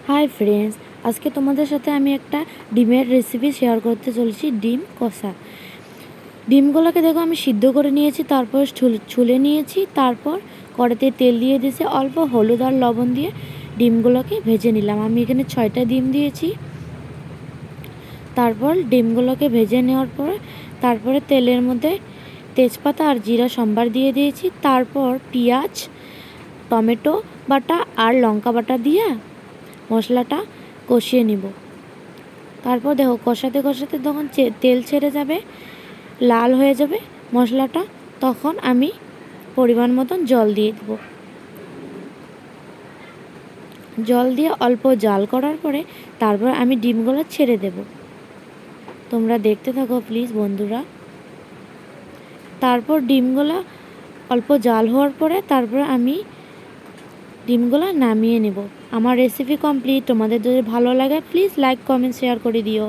Hi friends, আজকে তোমাদের সাথে আমি একটা ডিমের রেসিপি শেয়ার করতে চলেছি। ডিম কষা। ডিমগুলোকে দেখো আমি সিদ্ধ করে নিয়েছি, তারপর ছুলে নিয়েছি, তারপর কড়াইতে তেল দিয়ে দিয়েছি, অল্প হলুদ আর লবণ দিয়ে ডিমগুলোকে ভেজে নিলাম। আমি এখানে 6টা ডিম দিয়েছি। তারপর ডিমগুলোকে ভেজে নেওয়ার পর তারপরে তেলের মধ্যে তেজপাতা আর জিরা সম্বার দিয়ে দিয়েছি। তারপর পেঁয়াজ, টমেটো বাটা আর লঙ্কা বাটা দিয়ে মশলাটা কষিয়ে নিব। তারপর দেখো কষাতে কষাতে যখন তেল ছেড়ে যাবে, লাল হয়ে যাবে মশলাটা, তখন আমি পরিমাণ মতন জল দিয়ে দেব। জল দিয়ে অল্প জাল করার পরে তারপর আমি ডিমগুলো ছেড়ে দেব। তোমরা দেখতে থাকো প্লিজ বন্ধুরা। তারপর ডিমগুলো অল্প জাল হওয়ার পরে তারপর আমি ডিমগুলো নামিয়ে নেব। আমার রেসিপি কমপ্লিট। তোমাদের যদি ভালো লাগে প্লিজ লাইক কমেন্ট শেয়ার করে দিও।